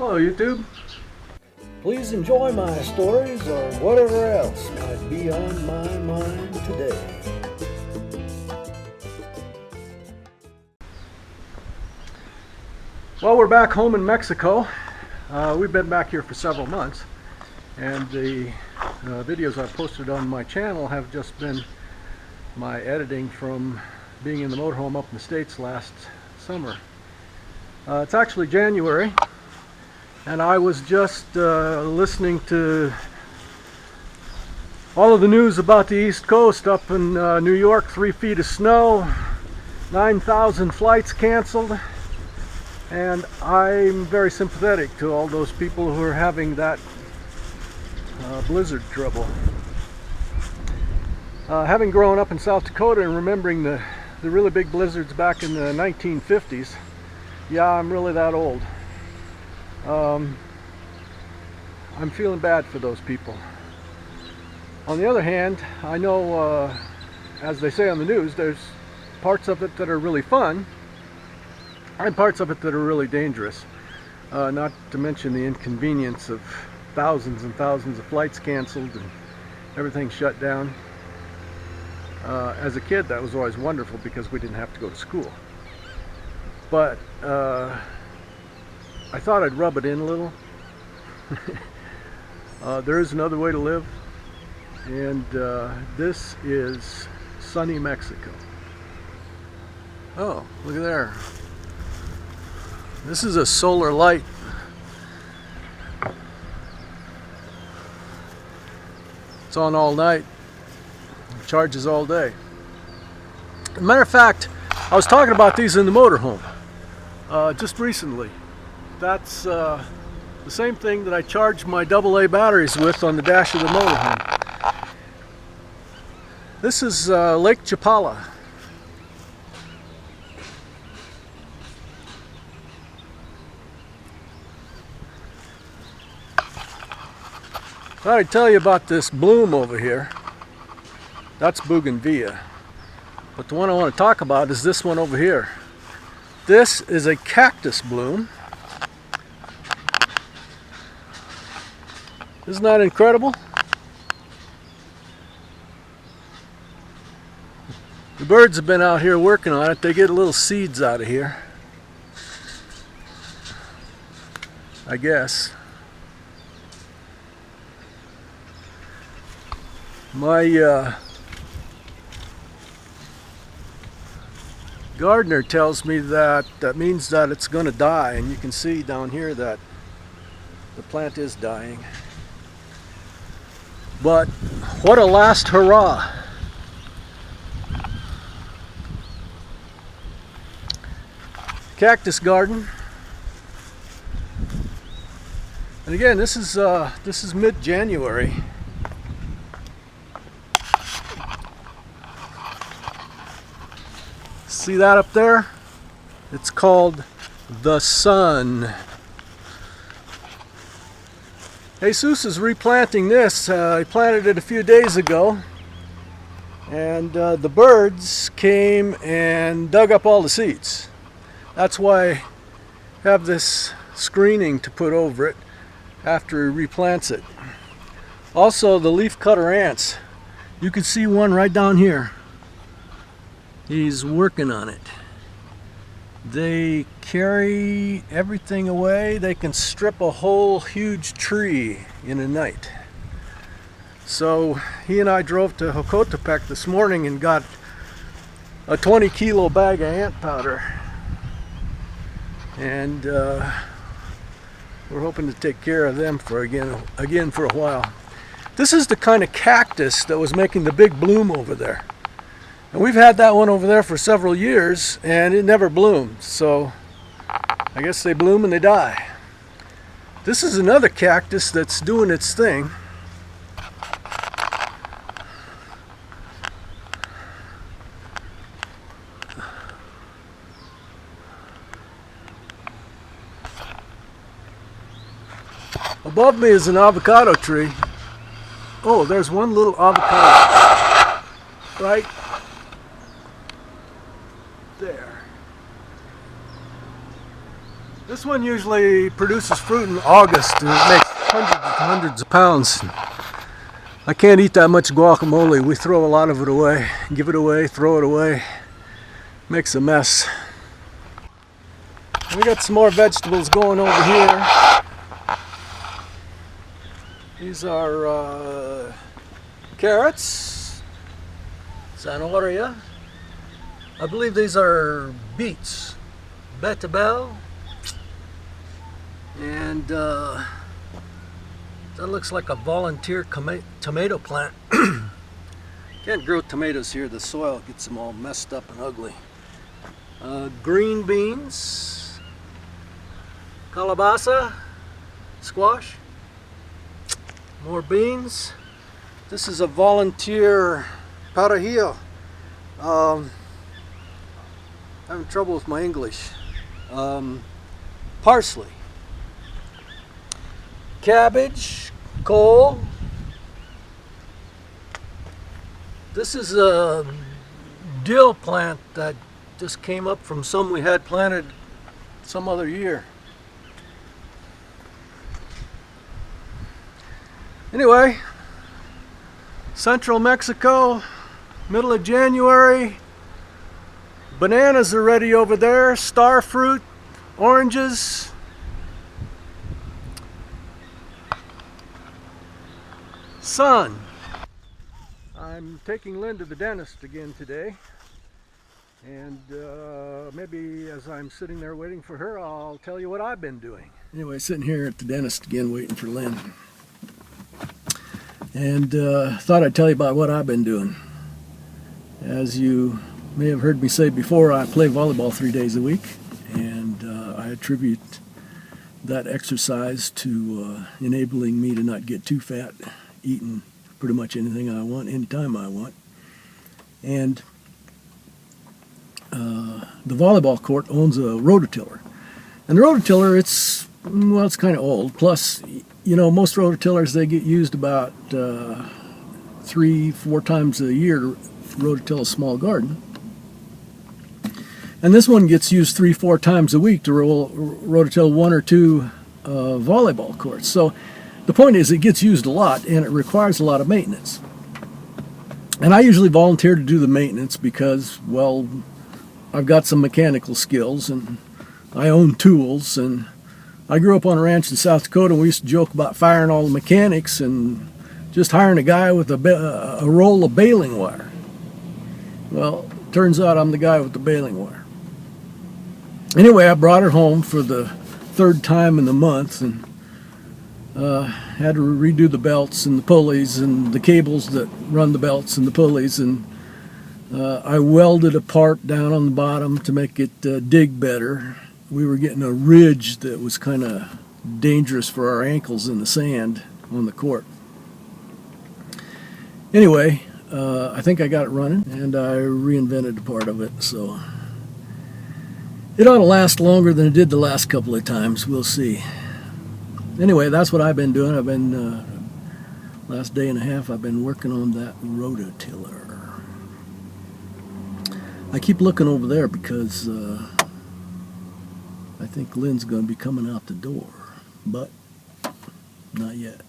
Hello YouTube. Please enjoy my stories or whatever else might be on my mind today. Well, we're back home in Mexico. We've been back here for several months, and the videos I've posted on my channel have just been my editing from being in the motorhome up in the States last summer. It's actually January, and I was just listening to all of the news about the East Coast. Up in New York, 3 feet of snow, 9,000 flights canceled, and I'm very sympathetic to all those people who are having that blizzard trouble. Having grown up in South Dakota and remembering the really big blizzards back in the 1950s, yeah, I'm really that old. I'm feeling bad for those people. On the other hand, I know, as they say on the news, there's parts of it that are really fun and parts of it that are really dangerous. Not to mention the inconvenience of thousands and thousands of flights canceled and everything shut down. As a kid, that was always wonderful because we didn't have to go to school. But I thought I'd rub it in a little. There is another way to live, and this is sunny Mexico. Oh, look at there. This is a solar light. It's on all night. It charges all day. As a matter of fact, I was talking about these in the motorhome just recently. That's the same thing that I charge my AA batteries with on the dash of the motorhome. This is Lake Chapala. Thought I'd tell you about this bloom over here. That's bougainvillea. But the one I want to talk about is this one over here. This is a cactus bloom. Isn't that incredible? The birds have been out here working on it. They get little seeds out of here, I guess. My gardener tells me that means that it's going to die, and you can see down here that the plant is dying. But what a last hurrah! Cactus garden. And again, this is mid-January. See that up there? It's called the sun. Jesus is replanting this. He planted it a few days ago, and the birds came and dug up all the seeds. That's why I have this screening to put over it after he replants it. Also, the leafcutter ants. You can see one right down here. He's working on it. They carry everything away. They can strip a whole huge tree in a night. So he and I drove to Jocotepec this morning and got a 20-kilo bag of ant powder. And we're hoping to take care of them for again for a while. This is the kind of cactus that was making the big bloom over there. And we've had that one over there for several years, and it never bloomed. So I guess they bloom and they die. This is another cactus that's doing its thing. Above me is an avocado tree. Oh, there's one little avocado right there. This one usually produces fruit in August and it makes hundreds of pounds. I can't eat that much guacamole. We throw a lot of it away, give it away, throw it away. Makes a mess. We got some more vegetables going over here. These are carrots, zanahoria. I believe these are beets, betabel, and that looks like a volunteer tomato plant. Can't grow tomatoes here, the soil gets them all messed up and ugly. Green beans, calabaza, squash, more beans. This is a volunteer parajillo. Having trouble with my English. Parsley, cabbage, cole. This is a dill plant that just came up from some we had planted some other year. Anyway, central Mexico, middle of January. Bananas are ready over there, star fruit, oranges. Sun. I'm taking Lynn to the dentist again today, and maybe as I'm sitting there waiting for her, I'll tell you what I've been doing. Anyway, sitting here at the dentist again waiting for Lynn, and thought I'd tell you about what I've been doing. As you may have heard me say before, I play volleyball 3 days a week, and I attribute that exercise to enabling me to not get too fat, eating pretty much anything I want, anytime I want. And the volleyball court owns a rototiller. And the rototiller, it's kind of old. Plus, you know, most rototillers, they get used about 3-4 times a year to rototill a small garden. And this one gets used 3-4 times a week to rototill 1 or 2 volleyball courts. So the point is, it gets used a lot, and it requires a lot of maintenance. And I usually volunteer to do the maintenance because, well, I've got some mechanical skills, and I own tools, and I grew up on a ranch in South Dakota, and we used to joke about firing all the mechanics and just hiring a guy with a roll of baling wire. Well, turns out I'm the guy with the baling wire. Anyway, I brought her home for the 3rd time in the month, and had to redo the belts and the pulleys and the cables that run the belts and the pulleys, and I welded a part down on the bottom to make it dig better. We were getting a ridge that was kind of dangerous for our ankles in the sand on the court. Anyway, I think I got it running, and I reinvented a part of it, so it ought to last longer than it did the last couple of times. We'll see. Anyway, that's what I've been doing. I've been, last day and a half, I've been working on that rototiller. I keep looking over there because I think Lynn's going to be coming out the door, but not yet.